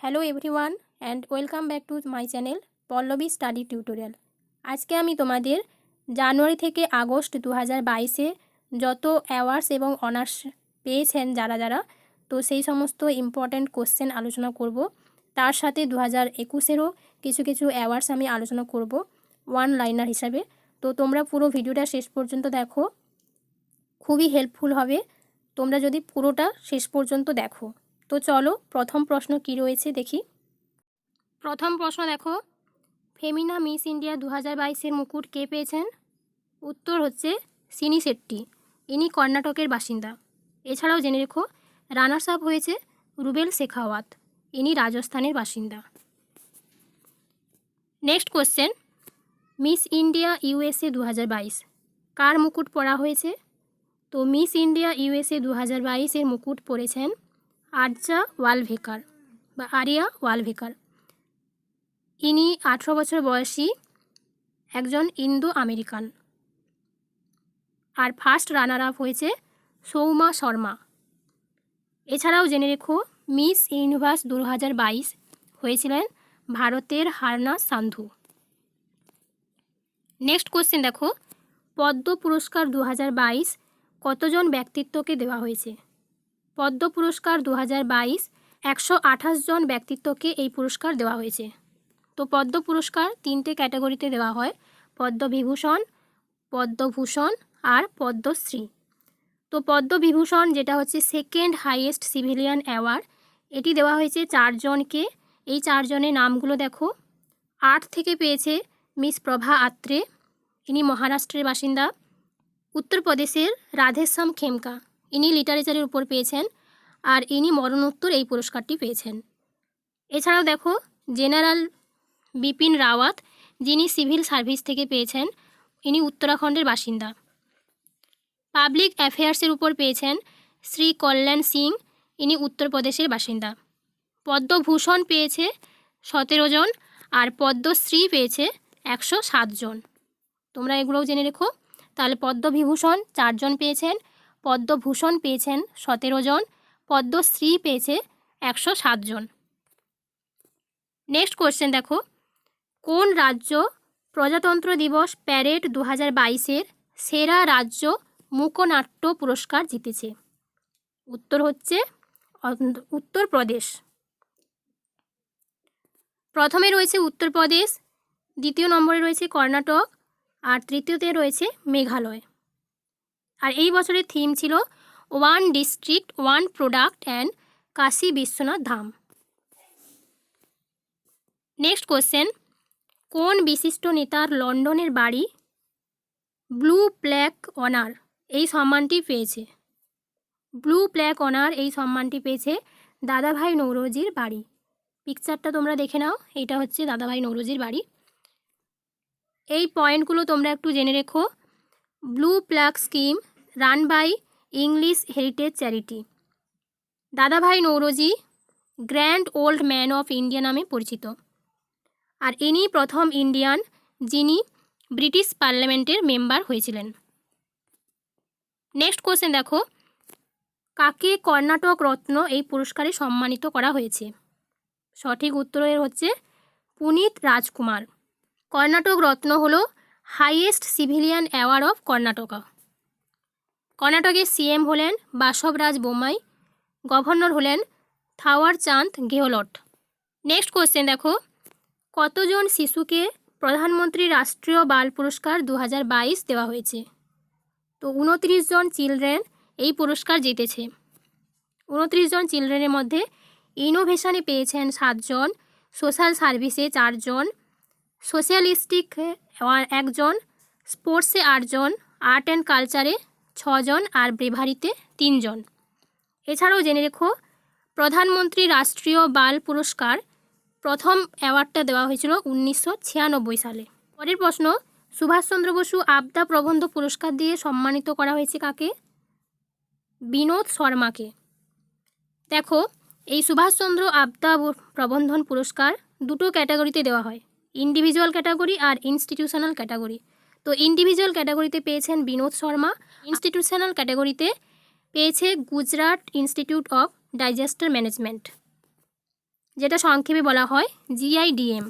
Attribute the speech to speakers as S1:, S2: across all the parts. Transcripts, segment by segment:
S1: Hello everyone and welcome back to my channel Pallavi study tutorial. আজকে আমি তোমাদের জানুয়ারি থেকে আগস্ট 2022-এ যত অ্যাওয়ার্ডস এবং অনার্স পেয়েছেন যারা তো সেই সমস্ত ইম্পর্ট্যান্ট কোশ্চেন আলোচনা করব। তার সাথে 2021-এরও কিছু অ্যাওয়ার্ডস আমি আলোচনা করব ওয়ান লাইনার হিসাবে। তো তোমরা পুরো ভিডিওটা শেষ পর্যন্ত দেখো, খুবই হেল্পফুল হবে তোমরা যদি পুরোটা শেষ পর্যন্ত দেখো। তো চলো প্রথম প্রশ্ন কি রয়েছে দেখি। প্রথম প্রশ্ন দেখো, ফেমিনা মিস ইন্ডিয়া 2022-এর মুকুট কে পেয়েছেন? উত্তর হচ্ছে সিনি শেট্টি, ইনি কর্ণাটকের বাসিন্দা। এছাড়াও জেনে রেখো রানার্স আপ হয়েছে রুবেল শেখাওয়াত, ইনি রাজস্থানের বাসিন্দা। Next question, miss India USA 2022 কার মুকুট পরা হয়েছে? তো মিস ইন্ডিয়া ইউএসএ 2022-এর মুকুট পরেছেন আরিয়া ওয়ালভেকার। ইনি 18 বছর বয়সী একজন ইন্দো আমেরিকান। আর ফার্স্ট রানার আপ হয়েছে সৌমা শর্মা। এছাড়াও জেনে রেখো মিস ইউনিভার্স 2022 হয়েছিলেন ভারতের হারনা সান্ধু। নেক্সট কোশ্চেন দেখো, পদ্ম পুরস্কার 2022 কতজন ব্যক্তিত্বকে দেওয়া হয়েছে? পদ্ম পুরস্কার 2022 128 জন ব্যক্তিত্বকে এই পুরস্কার দেওয়া হয়েছে। তো পদ্ম পুরস্কার 3টে ক্যাটাগরিতে দেওয়া হয়, পদ্মবিভূষণ, পদ্মভূষণ আর পদ্মশ্রী। তো পদ্মবিভূষণ যেটা হচ্ছে সেকেন্ড হাইয়েস্ট সিভিলিয়ান অ্যাওয়ার্ড, এটি দেওয়া হয়েছে 4 জনকে। এই 4 জনের নামগুলো দেখো। 8 থেকে পেয়েছে মিস প্রভা আত্রে, ইনি মহারাষ্ট্রের বাসিন্দা। উত্তরপ্রদেশের রাধেশ্যাম খেমকা, ইনি লিটারেচারের উপর পেয়েছেন আর ইনি মরণোত্তর এই পুরস্কারটি পেয়েছেন। এছাড়াও দেখো জেনারেল বিপিন রাওয়াত, যিনি সিভিল সার্ভিস থেকে পেয়েছেন, ইনি উত্তরাখণ্ডের বাসিন্দা। পাবলিক অ্যাফেয়ার্সের উপর পেয়েছেন শ্রী কল্যাণ সিং, ইনি উত্তরপ্রদেশের বাসিন্দা। পদ্মভূষণ পেয়েছে 17 জন আর পদ্মশ্রী পেয়েছে 107 জন। তোমরা এগুলোও জেনে রেখো। তাহলে পদ্মবিভূষণ 4 জন পেয়েছেন, পদ্মভূষণ পেয়েছেন 17 জন, পদ্মশ্রী পেয়েছে 107 জন। নেক্সট কোশ্চেন দেখো, কোন রাজ্য প্রজাতন্ত্র দিবস প্যারেড 2022-এর সেরা রাজ্য মূকনাট্য পুরস্কার জিতেছে? উত্তর হচ্ছে উত্তরপ্রদেশ। প্রথমে রয়েছে উত্তরপ্রদেশ, দ্বিতীয় নম্বরে রয়েছে কর্ণাটক আর তৃতীয়তে রয়েছে মেঘালয়। আর এই বছরের থিম ছিল one district one product and Kashi Biswanath Dham. Next question, কোন বিশিষ্ট নেতার লন্ডনের বাড়ি ব্লু প্ল্যাক অনার এই সম্মানটি পেয়েছে? ব্লু প্ল্যাক অনার এই সম্মানটি পেয়েছে দাদাভাই নৌরোজির বাড়ি। পিকচারটা তোমরা দেখে নাও, এটা হচ্ছে দাদাভাই নৌরোজির বাড়ি। এই পয়েন্টগুলো তোমরা একটু জেনে রেখো। Blue plaque scheme run by English Heritage charity. Dadabhai Naoroji grand old man of India নামে পরিচিত। আর ইনি প্রথম ইন্ডিয়ান যিনি ব্রিটিশ পার্লামেন্টের মেম্বার হয়েছিলেন। নেক্সট কোশ্চেন দেখো, কাকে কর্ণাটক রত্ন এই পুরস্কারে সম্মানিত করা হয়েছে? সঠিক উত্তরের হচ্ছে পুনিত রাজকুমার। কর্ণাটক রত্ন হলো highest civilian award of Karnataka. কর্ণাটকের সিএম হলেন বাসবরাজ বোম্মাই, গভর্নর হলেন থাওয়ার চাঁদ গেহলট। নেক্সট কোশ্চেন দেখো, কতজন শিশুকে প্রধানমন্ত্রী রাষ্ট্রীয় বাল পুরস্কার 2022 দেওয়া হয়েছে? তো 29 জন চিলড্রেন এই পুরস্কার জিতেছে। 29 জন চিলড্রেনের মধ্যে ইনোভেশনে পেয়েছেন 7 জন, সোশ্যাল সার্ভিসে 4 জন, সোশ্যালিস্টিক 1 জন, স্পোর্টসে 8 জন, আর্ট অ্যান্ড কালচারে 6 জন আর ব্রেভারিতে 3 জন। এছাড়াও জেনে রেখো প্রধানমন্ত্রী রাষ্ট্রীয় বাল পুরস্কার প্রথম অ্যাওয়ার্ডটা দেওয়া হয়েছিল 1996 সালে। পরের প্রশ্ন, সুভাষচন্দ্র বসু আবদা প্রবন্ধ পুরস্কার দিয়ে সম্মানিত করা হয়েছে কাকে? বিনোদ শর্মাকে। দেখো এই সুভাষচন্দ্র আবদা প্রবন্ধন পুরস্কার 2টো ক্যাটাগরিতে দেওয়া হয়, ইন্ডিভিজুয়াল ক্যাটাগরি আর ইনস্টিটিউশনাল ক্যাটাগরি। তো ইন্ডিভিজুয়াল ক্যাটাগরিতে পেয়েছেন বিনোদ শর্মা, ইনস্টিটিউশনাল ক্যাটাগরিতে পেয়েছে Gujarat institute of disaster management. যেটা সংক্ষেপে বলা হয় GIDM।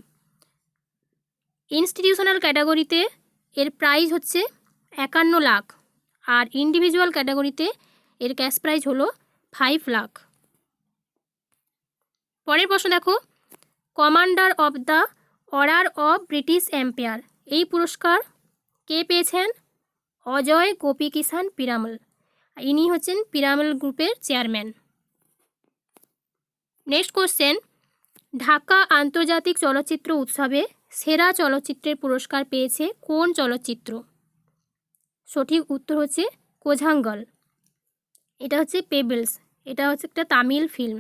S1: ইনস্টিটিউশনাল ক্যাটাগরিতে এর প্রাইজ হচ্ছে 51 লাখ, আর ইন্ডিভিজুয়াল ক্যাটাগরিতে এর ক্যাশ প্রাইজ হলো 5 লাখ। পরের প্রশ্ন দেখো, commander of the order of British empire এই পুরস্কার কে পেয়েছেন? অজয় গোপীকিষাণ পিরামল। ইনি হচ্ছেন পিরামল গ্রুপের চেয়ারম্যান। নেক্সট কোশ্চেন, ঢাকা আন্তর্জাতিক চলচ্চিত্র উৎসবে সেরা চলচ্চিত্রের পুরস্কার পেয়েছে কোন চলচ্চিত্র? সঠিক উত্তর হচ্ছে কোঝাঙ্গল। এটা হচ্ছে পেবলস, এটা হচ্ছে একটা তামিল ফিল্ম।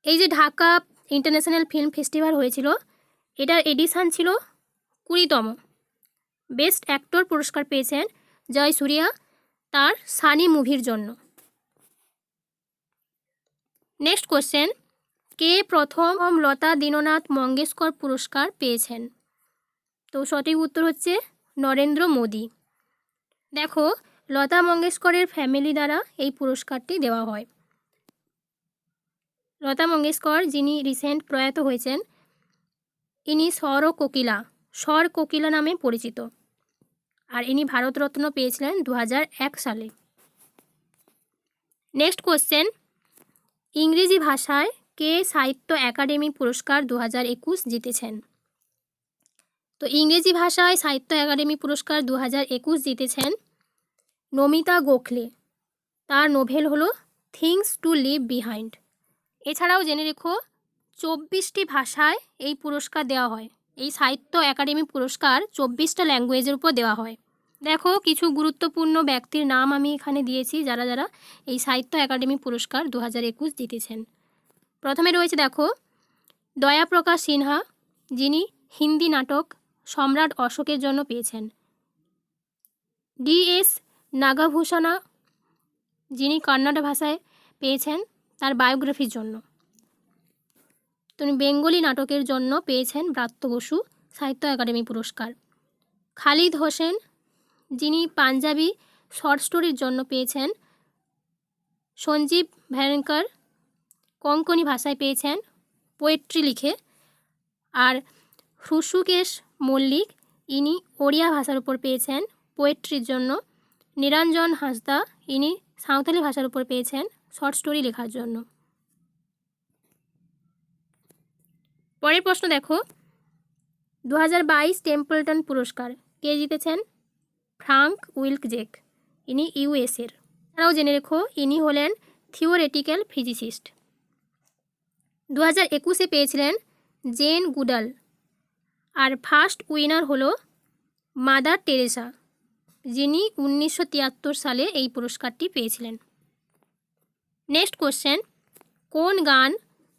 S1: এই যে ঢাকা ইন্টারন্যাশনাল ফিল্ম ফেস্টিভ্যাল হয়েছিল, এটার এডিশন ছিল 20তম। বেস্ট অ্যাক্টর পুরস্কার পেয়েছেন জয়সূর্যা তার সানি মুভির জন্য। নেক্সট কোশ্চেন, কে প্রথম লতা দীননাথ মঙ্গেশকর পুরস্কার পেয়েছেন? তো সঠিক উত্তর হচ্ছে নরেন্দ্র মোদী। দেখো, লতা মঙ্গেশকরের ফ্যামিলি দ্বারা এই পুরস্কারটি দেওয়া হয়। লতা মঙ্গেশকর যিনি রিসেন্ট প্রয়াত হয়েছেন, ইনি স্বর কোকিলা নামে পরিচিত, আর ইনি ভারতরত্ন পেয়েছিলেন 2001 সালে। নেক্সট কোশ্চেন, ইংরেজি ভাষায় কে সাহিত্য একাডেমি পুরস্কার 2021 জিতেছেন? তো ইংরেজি ভাষায় সাহিত্য একাডেমি পুরস্কার 2021 জিতেছেন নমিতা গোখলে। তার নোভেল হলো থিংস টু লিভ বিহাইন্ড। এছাড়াও জেনে রেখো 24টি ভাষায় এই পুরস্কার দেওয়া হয়। এই সাহিত্য একাডেমি পুরস্কার 24টা ল্যাঙ্গুয়েজের উপর দেওয়া হয়। দেখো, কিছু গুরুত্বপূর্ণ ব্যক্তির নাম আমি এখানে দিয়েছি যারা যারা এই সাহিত্য একাডেমি পুরস্কার 2021 জিতেছেন। প্রথমে রয়েছে দেখো দয়াপ্রকাশ সিনহা, যিনি হিন্দি নাটক সম্রাট অশোকের জন্য পেয়েছেন। DS নাগাভূষণা, যিনি কন্নড় ভাষায় পেয়েছেন তার বায়োগ্রাফির জন্য। তিনি বেঙ্গলি নাটকের জন্য পেয়েছেন ব্রাত্য বসু সাহিত্য একাডেমি পুরস্কার। খালিদ হোসেন, যিনি পাঞ্জাবি শর্ট স্টোরির জন্য পেয়েছেন। সঞ্জীব ভ্যানকার কোঙ্কনি ভাষায় পেয়েছেন পোয়েট্রি লিখে। আর হৃষিকেশ মল্লিক, ইনি ওড়িয়া ভাষার উপর পেয়েছেন পোয়েট্রির জন্য। নিরঞ্জন হাঁসদা, ইনি সাঁওতালি ভাষার উপর পেয়েছেন শর্ট স্টোরি লেখার জন্য। পরের প্রশ্ন দেখো, 2022 টেম্পলটন পুরস্কার কে জিতেছেন? ফ্রাঙ্ক উইলকজেক, ইনি US-এর। তারাও জেনে রেখো ইনি হলেন থিওরেটিক্যাল ফিজিসিস্ট। 2021-এ পেয়েছিলেন জেন গুডাল। আর ফার্স্ট উইনার হলো মাদার টেরেসা, যিনি 1973 সালে এই পুরস্কারটি পেয়েছিলেন। নেক্সট কোশ্চেন, কোন গান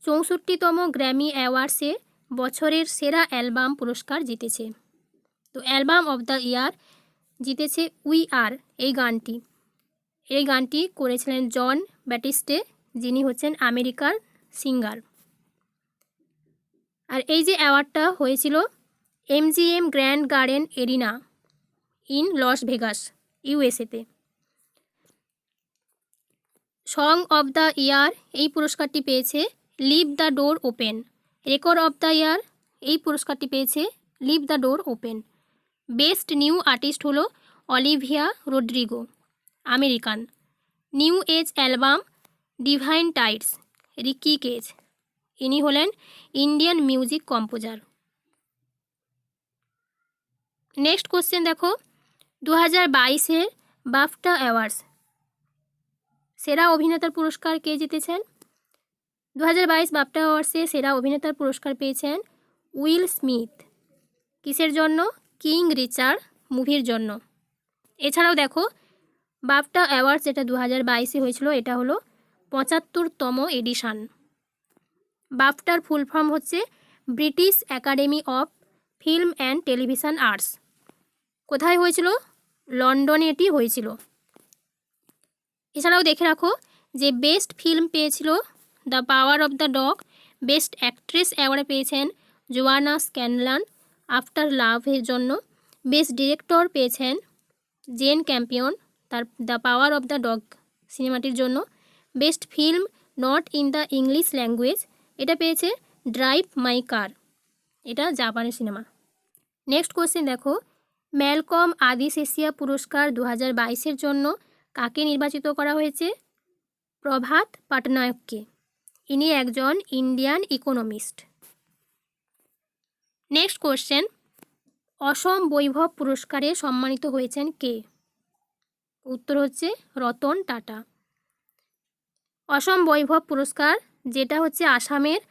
S1: 64তম গ্র্যামি অ্যাওয়ার্ডসে বছরের সেরা অ্যালবাম পুরস্কার জিতেছে? তো অ্যালবাম অব দ্য ইয়ার জিতেছে উই আর এই গানটি। এই গানটি করেছিলেন জন ব্যাটিস্টে, যিনি হচ্ছেন আমেরিকার সিঙ্গার। আর এই যে অ্যাওয়ার্ডটা হয়েছিল MGM Grand Garden Arena in Las Vegas, USA-তে। সং অব দ্য ইয়ার এই পুরস্কারটি পেয়েছে leave the door open. Record of the year এই পুরস্কারটি পেয়েছে leave the door open. Best new artist হলো Olivia Rodrigo, American. New age album Divine Tides, Ricky Kej, ইনি হলেন Indian music composer. Next question দেখো, 2022-এর বাফটা অ্যাওয়ার্ডস সেরা অভিনেতার পুরস্কার কে জিতেছেন? 2022 বাফটা অ্যাওয়ার্ডসে সেরা অভিনেতার পুরস্কার পেয়েছেন উইল স্মিথ। কিসের জন্য? কিং রিচার্ড মুভির জন্য। এছাড়াও দেখো বাফটা অ্যাওয়ার্ডস যেটা 2022-এ হয়েছিল, এটা হলো 75তম এডিশন। বাফটার ফুল ফর্ম হচ্ছে British academy of film and television arts. কোথায় হয়েছিল? লন্ডনে এটি হয়েছিল। এছাড়াও দেখে রাখো যে বেস্ট ফিল্ম পেয়েছিল the Power of the Dog. Best actress award পেয়েছেন জোয়ানা স্ক্যানলান আফটার লাভের জন্য। বেস্ট ডিরেক্টর পেয়েছেন জেন ক্যাম্পিয়ন তার the Power of the dog সিনেমাটির জন্য। Best film not in the English language, এটা পেয়েছে ড্রাইভ মাই কার, এটা জাপানের সিনেমা। নেক্সট কোশ্চেন দেখো, ম্যালকম আদিস এশিয়া পুরস্কার 2022-এর জন্য কাকে নির্বাচিত করা হয়েছে? প্রভাত পাটনায়ককে। ইনি একজন ইন্ডিয়ান ইকোনমিস্ট। নেক্সট কোশ্চেন, অসম বৈভব পুরস্কারে সম্মানিত হয়েছেন কে? উত্তর হচ্ছে রতন টাটা। অসম বৈভব পুরস্কার যেটা হচ্ছে আসামের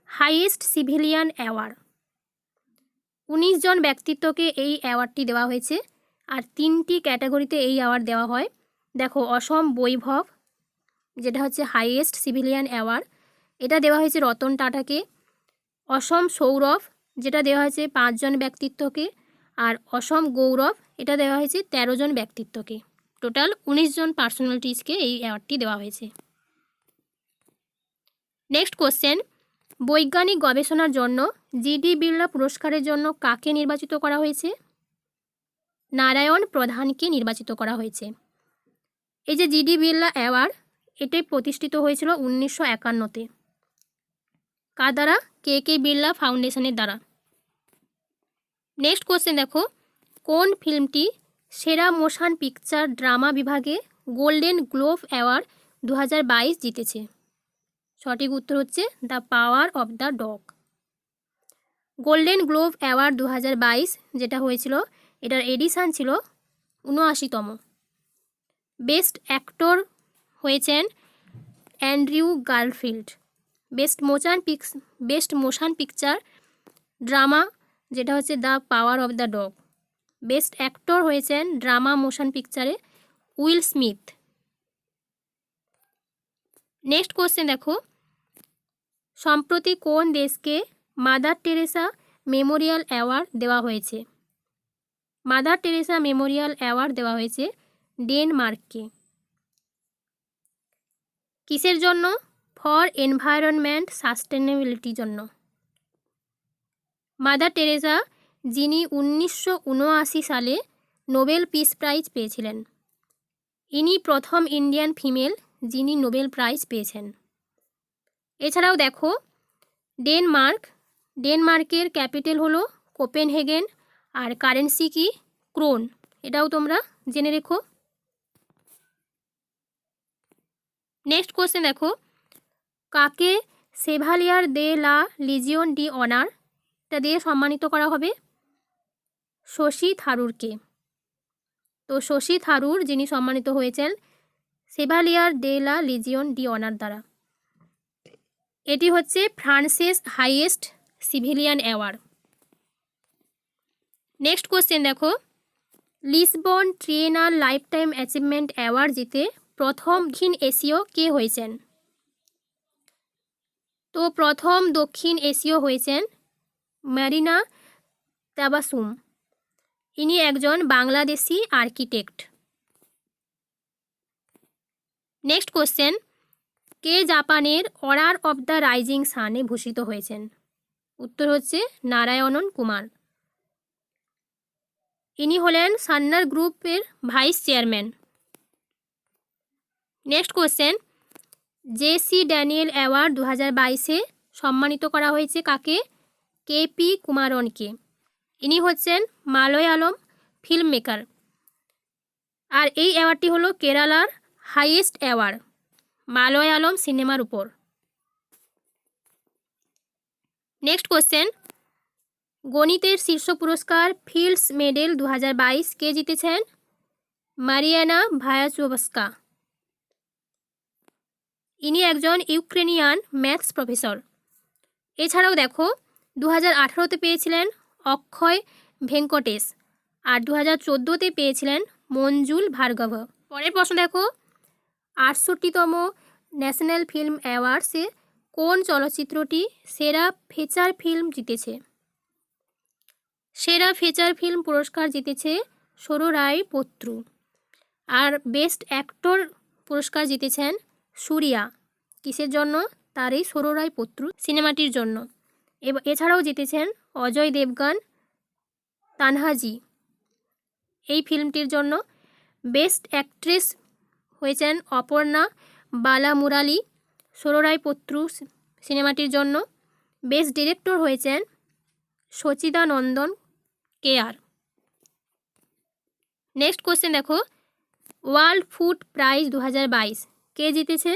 S1: হাইয়েস্ট সিভিলিয়ান অ্যাওয়ার্ড। 19 জন ব্যক্তিত্বকে এই অ্যাওয়ার্ডটি দেওয়া হয়েছে, আর 3টি ক্যাটাগরিতে এই অ্যাওয়ার্ড দেওয়া হয়। দেখো, অসম বৈভব যেটা হচ্ছে হাইয়েস্ট সিভিলিয়ান অ্যাওয়ার্ড, এটা দেওয়া হয়েছে রতন টাটাকে। অসম সৌরভ যেটা দেওয়া হয়েছে 5 জন ব্যক্তিত্বকে, আর অসম গৌরব এটা দেওয়া হয়েছে 13 জন ব্যক্তিত্বকে। টোটাল 19 জন পার্সোনালিটিসকে এই অ্যাওয়ার্ডটি দেওয়া হয়েছে। নেক্সট কোশ্চেন, বৈজ্ঞানিক গবেষণার জন্য জিডি বিড়লা পুরস্কারের জন্য কাকে নির্বাচিত করা হয়েছে? নারায়ণ প্রধানকে নির্বাচিত করা হয়েছে। এই যে জিডি বিড়লা অ্যাওয়ার্ড, এটাই প্রতিষ্ঠিত হয়েছিল 1951-তে। কার দ্বারা? কে বিড়লা ফাউন্ডেশনের দ্বারা। নেক্সট কোশ্চেন দেখো, কোন ফিল্মটি সেরা মোশন পিকচার ড্রামা বিভাগে গোল্ডেন গ্লোব অ্যাওয়ার্ড 2022 জিতেছে? সঠিক উত্তর হচ্ছে the Power of the Dog. Golden Globe award 2022 যেটা হয়েছিল, এটার এডিশন ছিল 79তম। বেস্ট অ্যাক্টর হয়েছেন Andrew Garfield. Best motion picture drama যেটা হচ্ছে the Power of the Dog. Best actor হয়েছেন ড্রামা মোশন পিকচারে উইল স্মিথ। নেক্সট কোশ্চেন দেখো, সম্প্রতি কোন দেশকে মাদার টেরেসা মেমোরিয়াল অ্যাওয়ার্ড দেওয়া হয়েছে? মাদার টেরেসা মেমোরিয়াল অ্যাওয়ার্ড দেওয়া হয়েছে ডেনমার্ককে। কিসের জন্য? ফর এনভায়রনমেন্ট সাস্টেনেবিলিটির জন্য। মাদার টেরেসা যিনি 1979 সালে নোবেল পিস প্রাইজ পেয়েছিলেন, ইনি প্রথম ইন্ডিয়ান ফিমেল যিনি নোবেল প্রাইজ পেয়েছেন। এছাড়াও দেখো, ডেনমার্কের ক্যাপিটাল হলো কোপেনহেগেন, আর কারেন্সি কি? ক্রোন। এটাও তোমরা জেনে রেখো। নেক্সট কোশ্চেন দেখো, কাকে সেভালিয়ার দে লা লিজিয়ন ডি অনার এটা দিয়ে সম্মানিত করা হবে? শশী থারুরকে। তো শশী থারুর যিনি সম্মানিত হয়েছেন সেভালিয়ার দে লা লিজিয়ন ডি অনার দ্বারা। এটি হচ্ছে ফ্রান্সের highest civilian award. Next question দেখো, লিসবন ট্রিয়েনাল লাইফটাইম অ্যাচিভমেন্ট অ্যাওয়ার্ড জিতে প্রথম দক্ষিণ এশীয় কে হয়েছেন? তো প্রথম দক্ষিণ এশীয় হয়েছেন মারিনা তাবাসুম। ইনি একজন বাংলাদেশি আর্কিটেক্ট। নেক্সট কোশ্চেন, কে জাপানের অর্ডার অফ দ্য রাইজিং সানে ভূষিত হয়েছেন? উত্তর হচ্ছে নারায়ণন কুমার। ইনি হলেন সান্নার গ্রুপের vice chairman. Next question, JC Daniel award 2022-এ সম্মানিত করা হয়েছে কাকে? কেপি কুমারনকে। ইনি হচ্ছেন মালয়ালম ফিল্ম মেকার, আর এই অ্যাওয়ার্ডটি হলো কেরালার হাইয়েস্ট অ্যাওয়ার্ড মালয়ালম সিনেমার উপর। নেক্সট কোশ্চেন, গণিতের শীর্ষ পুরস্কার ফিল্ডস মেডেল 2022 কে জিতেছেন? মারিয়ানা ভায়াচোভস্কা। ইনি একজন ইউক্রেনিয়ান ম্যাথস প্রফেসর। এছাড়াও দেখো, 2018-তে পেয়েছিলেন অক্ষয় ভেঙ্কটেশ, আর 2014-তে পেয়েছিলেন মঞ্জুল ভার্গব। পরের প্রশ্ন দেখো, 68তম ন্যাশনাল ফিল্ম অ্যাওয়ার্ডসে কোন চলচ্চিত্রটি সেরা ফিচার ফিল্ম জিতেছে? সেরা ফিচার ফিল্ম পুরস্কার জিতেছে সরোরাই পত্রু, আর বেস্ট অ্যাক্টর পুরস্কার জিতেছেন সূর্যা। কিসের জন্য? তার এই সরোরাই পত্রু সিনেমাটির জন্য। এছাড়াও জিতেছেন অজয় দেবগান তানহাজি এই ফিল্মটির জন্য। বেস্ট অ্যাক্ট্রেস হয়েছেন অপর্ণা বালামুরালি ষোড়রায়পত্রু সিনেমাটির জন্য। বেস্ট ডিরেক্টর হয়েছেন সচিদানন্দন কেয়ার। নেক্সট কোশ্চেন দেখো, ওয়ার্ল্ড ফুড প্রাইজ 2022 কে জিতেছে?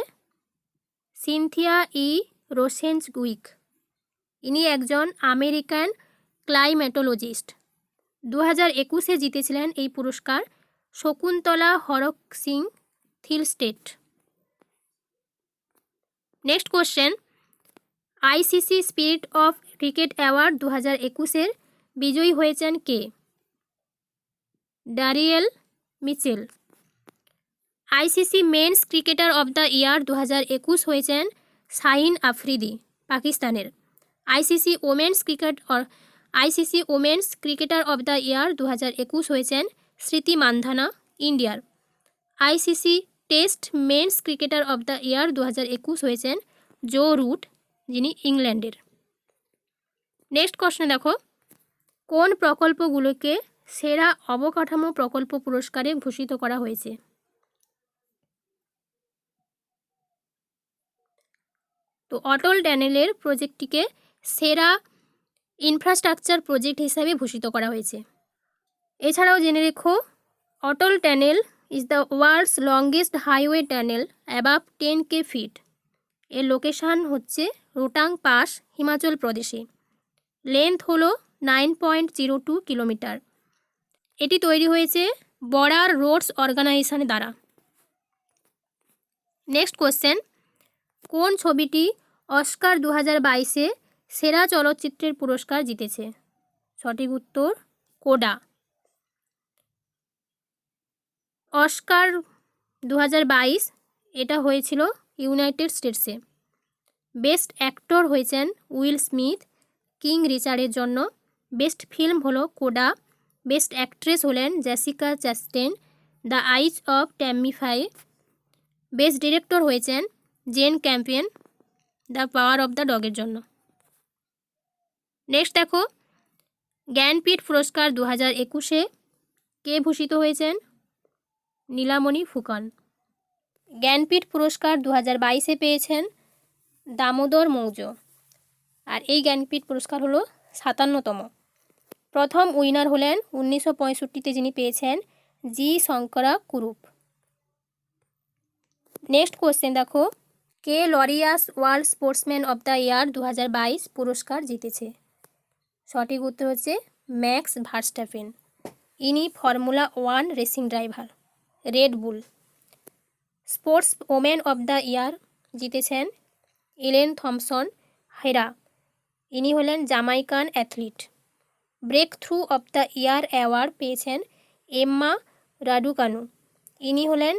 S1: Cynthia E Rosenzweig. ইনি একজন আমেরিকান ক্লাইমেটোলজিস্ট। 2021-এ জিতেছিলেন এই পুরস্কার Shakuntala Harak Singh Thilsted. Next question, ICC spirit of cricket award 2021-এর বিজয়ী হয়েছেন কে? Daryl Mitchell. ICC men's cricketer of the year 2021 হয়েছেন শাহিন আফ্রিদি, পাকিস্তানের। ICC women's cricketer of the year 2021 হয়েছেন স্মৃতি মান্ধানা, ইন্ডিয়ার। ICC test men's cricketer of the year 2021 হয়েছেন জো রুট, যিনি ইংল্যান্ডের। নেক্সট কোশ্চেন দেখো, কোন প্রকল্পগুলোকে সেরা অবকাঠামো প্রকল্প পুরস্কারে ভূষিত করা হয়েছে? তো অটল ট্যানেলের প্রজেক্টটিকে সেরা ইনফ্রাস্ট্রাকচার প্রজেক্ট হিসাবে ভূষিত করা হয়েছে। এছাড়াও জেনে রেখো, Atal tunnel is the world's longest highway tunnel above 10K feet. এর লোকেশান হচ্ছে রোটাং পাস, হিমাচল প্রদেশে। লেন্থ হলো 9.02 কিলোমিটার। এটি তৈরি হয়েছে বর্ডার রোডস অর্গানাইজেশনের দ্বারা। নেক্সট কোশ্চেন, কোন ছবিটি অস্কার 2022-এ সেরা চলচ্চিত্রের পুরস্কার জিতেছে? সঠিক উত্তর কোডা। অস্কার 2022 এটা হয়েছিল ইউনাইটেড স্টেটসে। বেস্ট অ্যাক্টর হয়েছেন উইল স্মিথ কিং রিচার্ডের জন্য। বেস্ট ফিল্ম হলো কোডা। বেস্ট অ্যাক্ট্রেস হলেন Jessica Chastain, the Eyes of Tammy Faye. Best director হয়েছেন Jane Campion, the Power of the ডগের জন্য। নেক্সট দেখো, জ্ঞানপীঠ পুরস্কার 2021-এ কে ভূষিত হয়েছেন? নীলামণি ফুকন। জ্ঞানপীঠ পুরস্কার 2022-এ পেয়েছেন দামোদর মৌর্য। আর এই জ্ঞানপীঠ পুরস্কার হলো 57তম। প্রথম উইনার হলেন 1965-তে যিনি পেয়েছেন জি শঙ্করা কুরুপ। নেক্সট কোশ্চেন দেখো, কে Laureus world sportsman of the year 2022 পুরস্কার জিতেছে? সঠিক উত্তর হচ্ছে ম্যাক্স ভার্স্টাপেন। ইনি formula 1 racing driver, Red Bull. Sports women of the year জিতেছেন এলেন থমসন হেরা। ইনি হলেন Jamaican athlete. Breakthrough of the year award পেয়েছেন এম্মা রাডুকানু। ইনি হলেন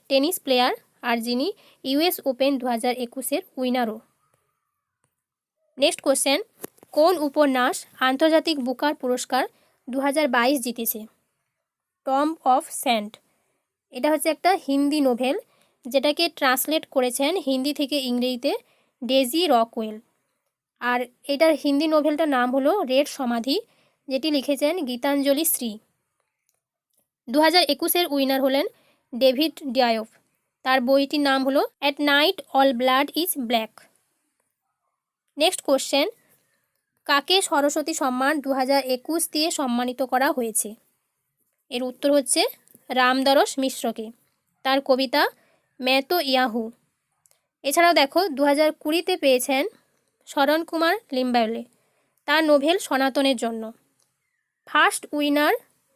S1: টেনিস প্লেয়ার, আর যিনি ইউএস ওপেন 2021-এর উইনারও। নেক্সট কোশ্চেন, কোন উপন্যাস আন্তর্জাতিক বুকার পুরস্কার 2022 জিতেছে? Tomb of sand. এটা হচ্ছে একটা হিন্দি নোভেল, যেটাকে ট্রান্সলেট করেছেন হিন্দি থেকে ইংরেজিতে ডেজি রকওয়েল। আর এটার হিন্দি নোভেলটার নাম হলো রেড সমাধি, যেটি লিখেছেন গীতাঞ্জলি শ্রী। 2021-এর উইনার হলেন ডেভিড ডায়ফ। তার বইটির নাম হলো at night all blood is black. Next question, কাকে সরস্বতী সম্মান 2021 দিয়ে সম্মানিত করা হয়েছে? এর উত্তর হচ্ছে রামদরস মিশ্রকে, তার কবিতা मैं तो ইয়াহু। এছাড়াও দেখো 2020-তে পেয়েছেন শরণ কুমার লিম্বায়লে তার নোভেল সনাতনের জন্য। ফার্স্ট উইনার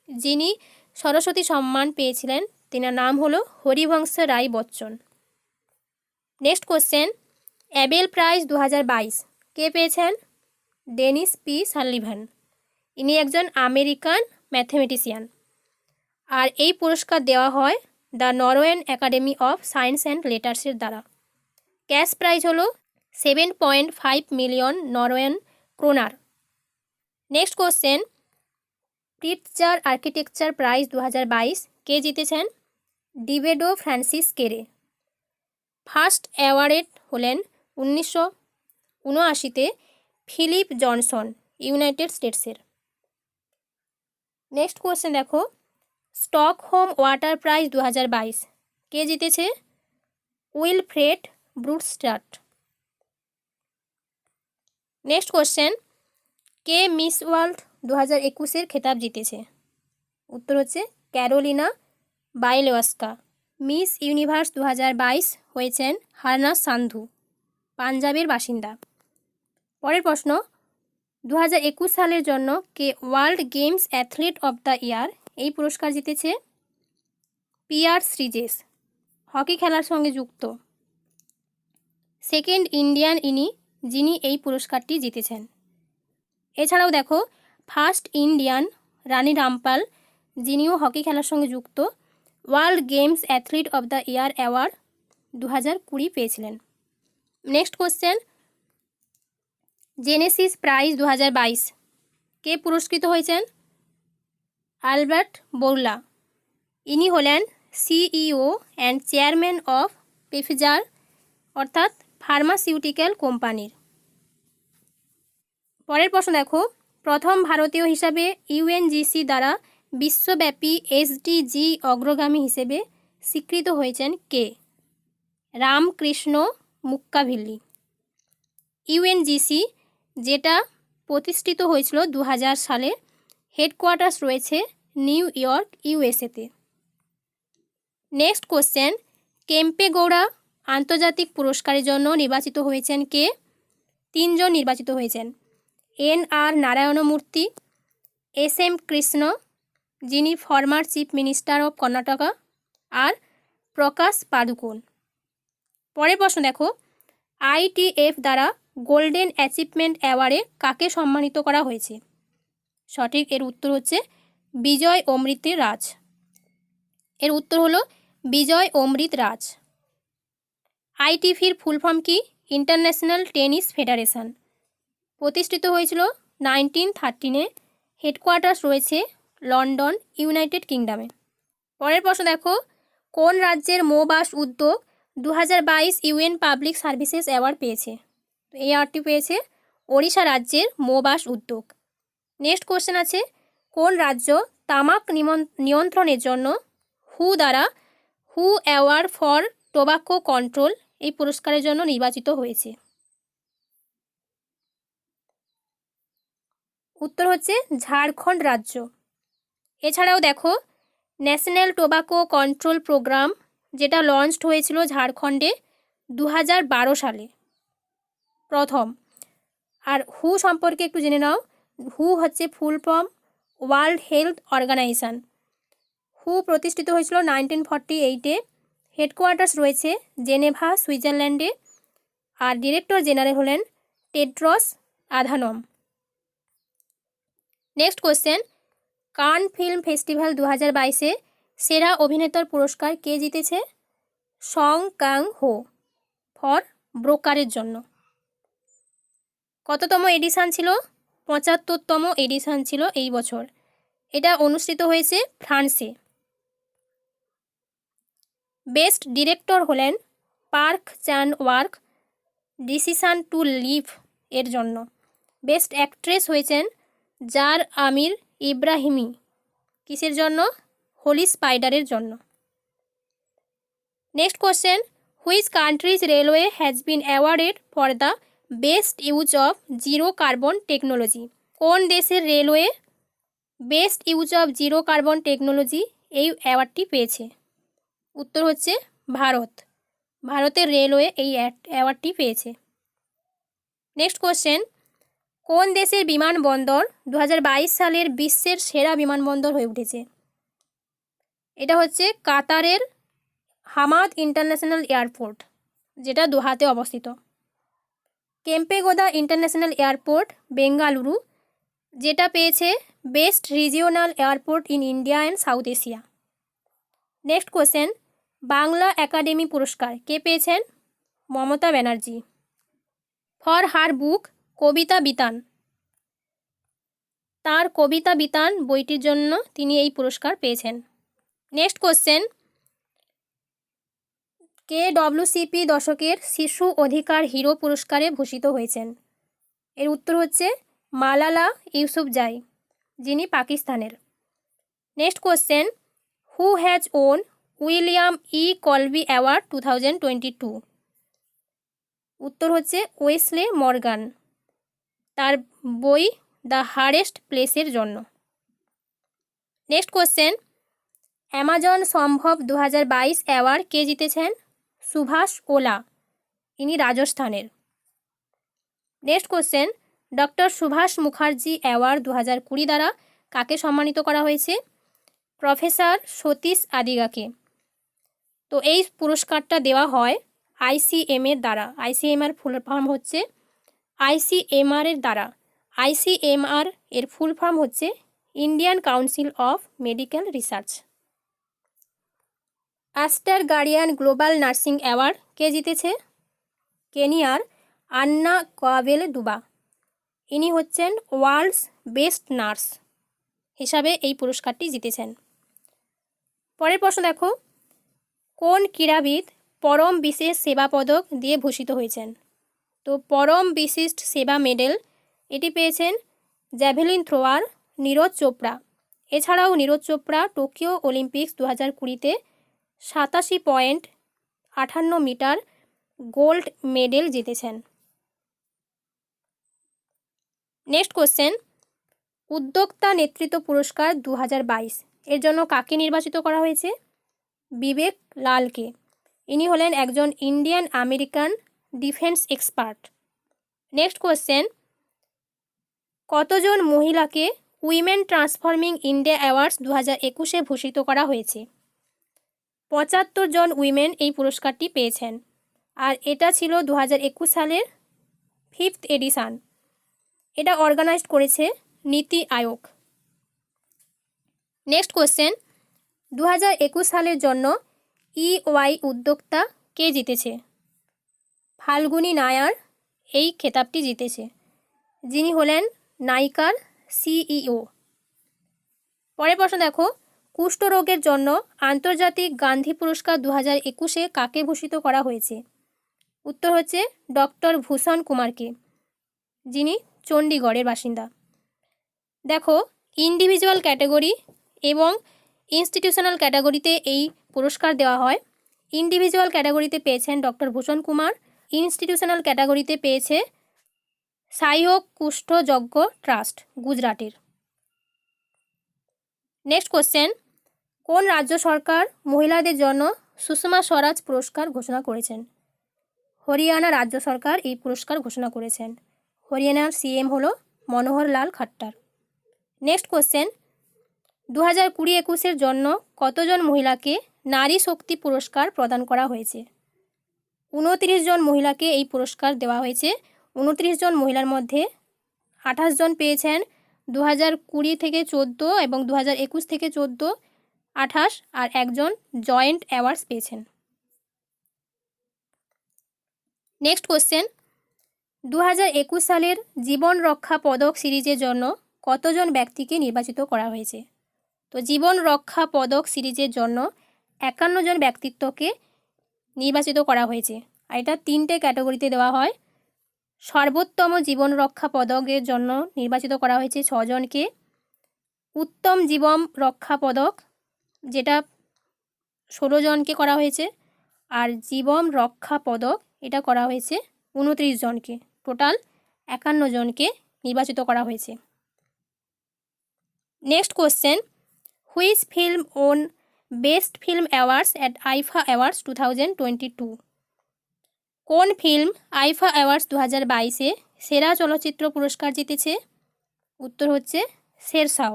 S1: যিনি সরস্বতী সম্মান পেয়েছিলেন, তিনার নাম হলো Harivansh Rai Bachchan. Next question, Abel prize 2022 কে পেয়েছেন? Dennis P Sullivan. ইনি একজন আমেরিকান ম্যাথমেটিশিয়ান। আর এই পুরস্কার দেওয়া হয় the Norwegian academy of science and লেটার্সের দ্বারা। ক্যাশ প্রাইজ হলো 7.5 million Norwegian kroner. Next question, Pritzker architecture prize 2022 কে জিতেছেন? ডিভেডো ফ্রান্সিস কেরে। ফার্স্ট অ্যাওয়ার্ডেড হলেন 1979-তে ফিলিপ জনসন, ইউনাইটেড স্টেটসের। নেক্সট কোশ্চেন দেখো, স্টকহোম ওয়াটার প্রাইজ 2022 কে জিতেছে? উইলফ্রেড ব্রুটস্টার্ট। নেক্সট কোশ্চেন, কে মিস ওয়ার্ল্ড 2021 খেতাব জিতেছে? উত্তর হচ্ছে ক্যারোলিনা বাইলেওস্কা। মিস ইউনিভার্স 2022 হয়েছেন হারনাস সান্ধু, পাঞ্জাবের বাসিন্দা। পরের প্রশ্ন, 2021 সালের জন্য কে world games athlete of the year এই পুরস্কার জিতেছে? পিয়ার শ্রীজেশ, হকি খেলার সঙ্গে যুক্ত সেকেন্ড ইন্ডিয়ান যিনি এই পুরস্কারটি জিতেছেন। এছাড়াও দেখো, ফার্স্ট ইন্ডিয়ান রানী রামপাল, যিনিও হকি খেলার সঙ্গে যুক্ত, world games athlete of the year award 2020 পেয়েছিলেন। নেক্সট কোশ্চেন, জেনেসিস প্রাইজ 2022 কে পুরস্কৃত হয়েছেন? Albert Bourla. ইনি হলেন সিইও অ্যান্ড চেয়ারম্যান অফ পেফিজার, অর্থাৎ ফার্মাসিউটিক্যাল কোম্পানির। পরের প্রশ্ন দেখো, প্রথম ভারতীয় হিসাবে ইউএনজিসি দ্বারা বিশ্বব্যাপী এসডিজি অগ্রগামী হিসেবে স্বীকৃত হয়েছেন কে? রামকৃষ্ণ মুক্কাভিল্লি। ইউএনজিসি, যেটা প্রতিষ্ঠিত হয়েছিল 2000 সালে, হেডকোয়ার্টার্স রয়েছে নিউ ইয়র্ক, ইউএসএতে। নেক্সট কোশ্চেন, কেম্পেগৌড়া আন্তর্জাতিক পুরস্কারের জন্য নির্বাচিত হয়েছেন কে? 3 জন নির্বাচিত হয়েছেন, NR নারায়ণমূর্তি, SM কৃষ্ণ, যিনি former chief minister of Karnataka, আর প্রকাশ পাদুকোন। পরের প্রশ্ন দেখো, ITF দ্বারা গোল্ডেন অ্যাচিভমেন্ট অ্যাওয়ার্ডে কাকে সম্মানিত করা হয়েছে? সঠিক এর উত্তর হচ্ছে বিজয় অমৃত রাজ। এর উত্তর হলো বিজয় অমৃত রাজ। ITFর ফুল ফর্ম কি? International tennis federation. প্রতিষ্ঠিত হয়েছিল 1913-এ, হেডকোয়ার্টার্স রয়েছে লন্ডন, ইউনাইটেড কিংডমে। পরের প্রশ্ন দেখো, কোন রাজ্যের মৌবাস উদ্যোগ 2022 ইউএন পাবলিক সার্ভিসেস অ্যাওয়ার্ড পেয়েছে? এই অ্যাওয়ার্ডটি পেয়েছে ওড়িশা রাজ্যের মৌবাস উদ্যোগ। নেক্সট কোশ্চেন আছে, কোন রাজ্য তামাক নিয়ন্ত্রণের জন্য হু দ্বারা হু অ্যাওয়ার্ড ফর টোবাকো কন্ট্রোল এই পুরস্কারের জন্য নির্বাচিত হয়েছে? উত্তর হচ্ছে ঝাড়খণ্ড রাজ্য। এছাড়াও দেখো, ন্যাশনাল টোবাকো কন্ট্রোল প্রোগ্রাম, যেটা লঞ্চড হয়েছিল ঝাড়খণ্ডে 2012 সালে প্রথম। আর হু সম্পর্কে একটু জেনে নাও। হু হচ্ছে full form World Health Organization. হু প্রতিষ্ঠিত হয়েছিল 1948-এ, হেডকোয়ার্টার্স রয়েছে জেনেভা, সুইজারল্যান্ডে, আর ডিরেক্টর জেনারেল হলেন Tedros Adhanom. Next question, Cannes film festival 2022-এ সেরা অভিনেতার পুরস্কার কে জিতেছে? সং কাং হো ফর ব্রোকারের জন্য। কততম এডিশন ছিল? 75তম এডিশন ছিল এই বছর। এটা অনুষ্ঠিত হয়েছে ফ্রান্সে। বেস্ট ডিরেক্টর হলেন Park Chan Wook, decision to leave এর জন্য। বেস্ট অ্যাক্ট্রেস হয়েছেন জার আমির ইব্রাহিমি, কিসের জন্য? হোলি স্পাইডারের জন্য। Next question, which country's railway has been awarded for the best use of zero carbon technology? কোন দেশের railway best use of zero carbon technology এই অ্যাওয়ার্ডটি পেয়েছে? উত্তর হচ্ছে ভারত। ভারতের রেলওয়ে এই অ্যাওয়ার্ডটি পেয়েছে। নেক্সট কোশ্চেন, কোন দেশের বিমানবন্দর 2022 সালের বিশ্বের সেরা বিমানবন্দর হয়ে উঠেছে? এটা হচ্ছে কাতারের হামাদ ইন্টারন্যাশনাল এয়ারপোর্ট, যেটা দোহাতে অবস্থিত। কেম্পেগোদা ইন্টারন্যাশনাল এয়ারপোর্ট বেঙ্গালুরু, যেটা পেয়েছে best regional airport in India and south Asia. Next question, Bangla academy পুরস্কার কে পেয়েছেন? মমতা ব্যানার্জি, ফর হার বুক কবিতা বিতান। তার কবিতা বিতান বইটির জন্য তিনি এই পুরস্কার পেয়েছেন। নেক্সট কোশ্চেন, কে ডব্লিউসিপি দশকের শিশু অধিকার হিরো পুরস্কারে ভূষিত হয়েছেন? এর উত্তর হচ্ছে মালালা ইউসুফজাই, যিনি পাকিস্তানের। Next question, who has won William E Colby award 2022? উত্তর হচ্ছে ওয়েসলে মর্গান, তার বই দ্য হারেস্ট প্লেসের জন্য। নেক্সট কোশ্চেন, অ্যামাজন সম্ভব 2022 অ্যাওয়ার্ড কে জিতেছেন? সুভাষ ওলা, ইনি রাজস্থানের। Next question, doctor Subhash Mukherjee award 2020 দ্বারা কাকে সম্মানিত করা হয়েছে? প্রফেসর সতীশ আদিগাকে। তো এই পুরস্কারটা দেওয়া হয় আইসিএমআর দ্বারা। আইসিএমআর ফুল ফর্ম হচ্ছে আইসিএমআর এর দ্বারা। আইসিএমআর এর ফুল ফর্ম হচ্ছে Indian council of medical research. Aster guardian global nursing award কে জিতেছে? কেনিয়ার আন্না কোয়াবেল দুবা, ইনি হচ্ছেন ওয়ার্ল্ডস বেস্ট নার্স হিসাবে এই পুরস্কারটি জিতেছেন। পরের প্রশ্ন দেখো, কোন ক্রীড়াবিদ পরম বিশেষ সেবা পদক দিয়ে ভূষিত হয়েছেন? তো পরম বিশিষ্ট সেবা মেডেল এটি পেয়েছেন জ্যাভেলিন থ্রোয়ার নীরজ চোপড়া। এছাড়াও নীরজ চোপড়া টোকিও অলিম্পিক্স 2020-তে 87.58 মিটার গোল্ড মেডেল জিতেছেন। নেক্সট কোশ্চেন, উদ্যোক্তা নেতৃত্ব পুরস্কার 2022 এর জন্য কাকে নির্বাচিত করা হয়েছে? বিবেক লালকে, ইনি হলেন একজন Indian American defence expert. Next question, কতজন মহিলাকে উইমেন ট্রান্সফর্মিং ইন্ডিয়া অ্যাওয়ার্ডস 2021-এ ভূষিত করা হয়েছে? 75 জন উইমেন এই পুরস্কারটি পেয়েছেন, আর এটা ছিল 2021 সালের 5th এডিশন। এটা অর্গানাইজ করেছে নীতি আয়োগ। নেক্সট কোশ্চেন, 2021 সালের জন্য ইওয়াই উদ্যোক্তা কে জিতেছে? ফাল্গুনী নায়ার এই খেতাবটি জিতেছে, যিনি হলেন নাইকার সিইও। পরের প্রশ্ন দেখো, কুষ্ঠরোগের জন্য আন্তর্জাতিক গান্ধী পুরস্কার 2021-এ কাকে ভূষিত করা হয়েছে? উত্তর হচ্ছে ডক্টর ভূষণ কুমারকে, যিনি চণ্ডীগড়ের বাসিন্দা। দেখো, ইন্ডিভিজুয়াল ক্যাটাগরি এবং ইনস্টিটিউশনাল ক্যাটাগরিতে এই পুরস্কার দেওয়া হয়। ইন্ডিভিজুয়াল ক্যাটাগরিতে পেয়েছেন ডক্টর ভূষণ কুমার, ইনস্টিটিউশনাল ক্যাটাগরিতে পেয়েছে সাইওক কুষ্ঠ যজ্ঞ ট্রাস্ট, গুজরাটের। নেক্সট কোশ্চেন, কোন রাজ্য সরকার মহিলাদের জন্য সুষমা স্বরাজ পুরস্কার ঘোষণা করেছেন? হরিয়ানা রাজ্য সরকার এই পুরস্কার ঘোষণা করেছেন। হরিয়ানার সিএম হলো মনোহর লাল খাট্টার। নেক্সট কোশ্চেন, 2020-21-এর জন্য কতজন মহিলাকে নারী শক্তি পুরস্কার প্রদান করা হয়েছে? 29 জন মহিলাকে এই পুরস্কার দেওয়া হয়েছে। 29 জন মহিলার মধ্যে 28 জন পেয়েছেন 2020 থেকে 14 এবং 2021 থেকে 14, 28, আর একজন জয়েন্ট অ্যাওয়ার্ডস পেয়েছেন। নেক্সট কোশ্চেন, 2021 সালের জীবন রক্ষা পদক সিরিজের জন্য কতজন ব্যক্তিকে নির্বাচিত করা হয়েছে? তো জীবন রক্ষা পদক সিরিজের জন্য 51 জন ব্যক্তিত্বকে নির্বাচিত করা হয়েছে, আর এটা 3টে ক্যাটাগরিতে দেওয়া হয়। সর্বোত্তম জীবন রক্ষা পদকের জন্য নির্বাচিত করা হয়েছে 6 জনকে। উত্তম জীবন রক্ষা পদক যেটা 16 জনকে করা হয়েছে, আর জীবন রক্ষা পদক এটা করা হয়েছে 29 জনকে। টোটাল 51 জনকে নির্বাচিত করা হয়েছে। Next question, which film won best film awards at IIFA awards 2022? কোন ফিল্ম আইফা অ্যাওয়ার্ডস 2022-এ সেরা চলচ্চিত্র পুরস্কার জিতেছে? উত্তর হচ্ছে শেরশাহ।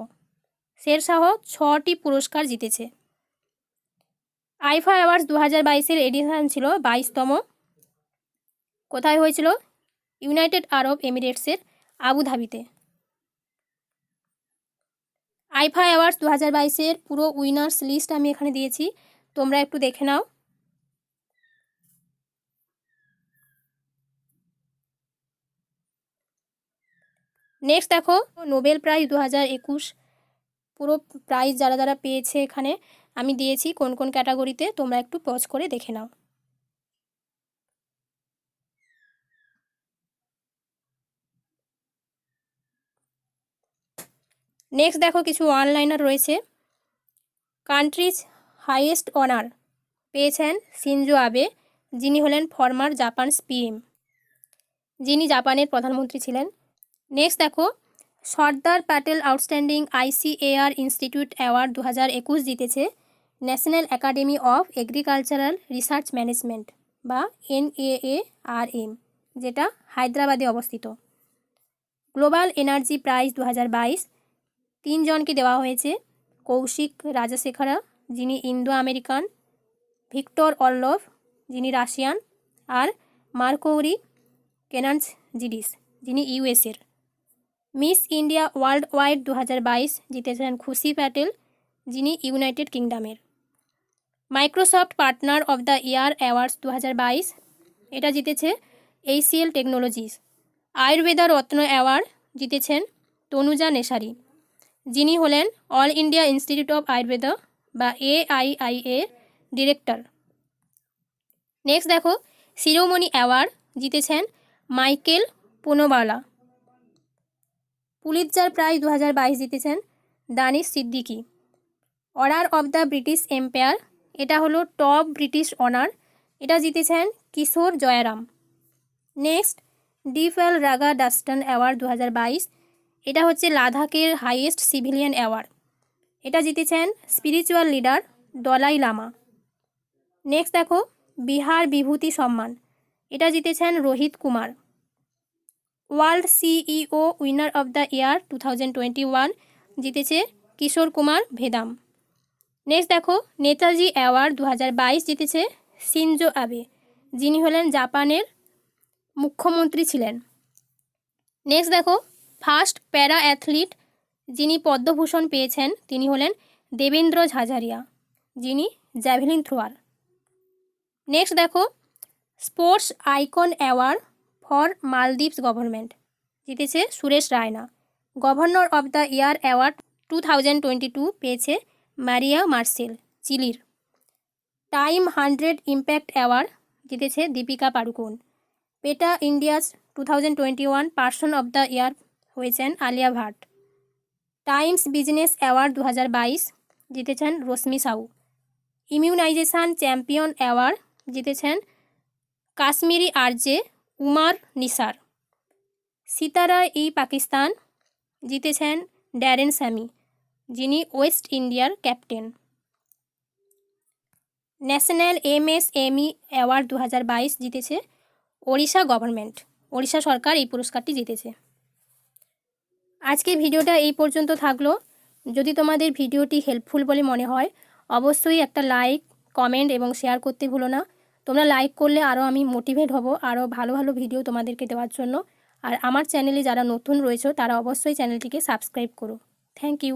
S1: শেরশাহ 6টি পুরস্কার জিতেছে। আইফা অ্যাওয়ার্ডস 2022-এর এডিশন ছিল 22তম। কোথায় হয়েছিল? ইউনাইটেড আরব এমিরেটসের আবুধাবিতে। আইফা অ্যাওয়ার্ডস 2022-এর পুরো উইনার্স লিস্ট আমি এখানে দিয়েছি, তোমরা একটু দেখে নাও। নেক্সট দেখো, নোবেল প্রাইজ 2021 পুরো প্রাইজ যারা যারা পেয়েছে এখানে আমি দিয়েছি কোন কোন ক্যাটাগরিতে, তোমরা একটু পজ করে দেখে নাও। নেক্সট দেখো, কিছু অনলাইনার রয়েছে। কান্ট্রিজ হাইয়েস্ট অনার পেয়েছেন শিনজো আবে, যিনি হলেন ফর্মার জাপানস পিএম। যিনি জাপানের প্রধানমন্ত্রী ছিলেন। নেক্সট দেখো, Sardar Patel outstanding ICAR institute award 2021 জিতেছে national academy of agricultural research management বা NAARM, যেটা হায়দ্রাবাদে অবস্থিত। গ্লোবাল এনার্জি প্রাইজ 2022 তিনজনকে দেওয়া হয়েছে, কৌশিক রাজাশেখরা যিনি ইন্দো আমেরিকান, ভিক্টর অর্লভ যিনি রাশিয়ান, আর মার্কৌরি কেনানজিডিস যিনি USA-র। মিস ইন্ডিয়া ওয়ার্ল্ড ওয়াইড 2022 জিতেছেন খুশি প্যাটেল যিনি ইউনাইটেড কিংডমের। Microsoft partner of the year awards 2022 এটা জিতেছে ACL technologies. Ayurveda Ratna award জিতেছেন তনুজা নেসারি যিনি হলেন All India Institute of Ayurveda বা AIIA ডিরেক্টর। নেক্সট দেখো, শিরোমণি অ্যাওয়ার্ড জিতেছেন মাইকেল পুনোবালা। পুলিৎজার প্রাইজ 2022 জিতেছেন Danish Siddiqui. Order of the British Empire এটা হলো টপ ব্রিটিশ অনার, এটা জিতেছেন কিশোর জয়রাম। নেক্সট, ডিফেল রাগা ডাস্টন অ্যাওয়ার্ড 2022 এটা হচ্ছে লাদাখের হাইয়েস্ট সিভিলিয়ান অ্যাওয়ার্ড, এটা জিতেছেন spiritual leader Dalai Lama. Next দেখো, বিহার বিভূতি সম্মান এটা জিতেছেন Rohit Kumar. World CEO winner of the year 2021 জিতেছে কিশোর কুমার ভেদাম। নেক্সট দেখো, নেতাজি অ্যাওয়ার্ড 2022 জিতেছে শিনজো আবে যিনি হলেন জাপানের মুখ্যমন্ত্রী ছিলেন। নেক্সট দেখো, ফার্স্ট প্যারা অ্যাথলিট যিনি পদ্মভূষণ পেয়েছেন তিনি হলেন দেবেন্দ্র ঝাঝারিয়া যিনি জ্যাভেলিন থ্রোয়ার। নেক্সট দেখো, sports icon award for Maldives government জিতেছে Suresh Raina. Governor of the year award 2022 পেয়েছে মারিয়া মার্সেল চিলির। টাইম 100 ইম্প্যাক্ট অ্যাওয়ার্ড জিতেছে Deepika Padukone. PETA India's 2021 person of the year হয়েছেন Alia Bhatt. Times business award 2022 জিতেছেন Rashmi Sahu. Immunisation champion award জিতেছেন কাশ্মীরি আরজে উমার নিসার। সিতারা পাকিস্তান জিতেছেন Daren স্যামি যিনি ওয়েস্ট ইন্ডিয়ার ক্যাপ্টেন। ন্যাশনাল MSME অ্যাওয়ার্ড 2022 জিতেছে ওড়িশা গভর্নমেন্ট, ওড়িশা সরকার এই পুরস্কারটি জিতেছে। আজকে ভিডিওটা এই পর্যন্ত থাকলো। যদি তোমাদের ভিডিওটি হেল্পফুল বলে মনে হয় অবশ্যই একটা লাইক, কমেন্ট এবং শেয়ার করতে ভুলো না। তোমরা লাইক করলে আরও আমি মোটিভেট হব আরও ভালো ভালো ভিডিও তোমাদেরকে দেওয়ার জন্য। আর আমার চ্যানেলে যারা নতুন রয়েছে তারা অবশ্যই চ্যানেলটিকে সাবস্ক্রাইব করো। Thank you.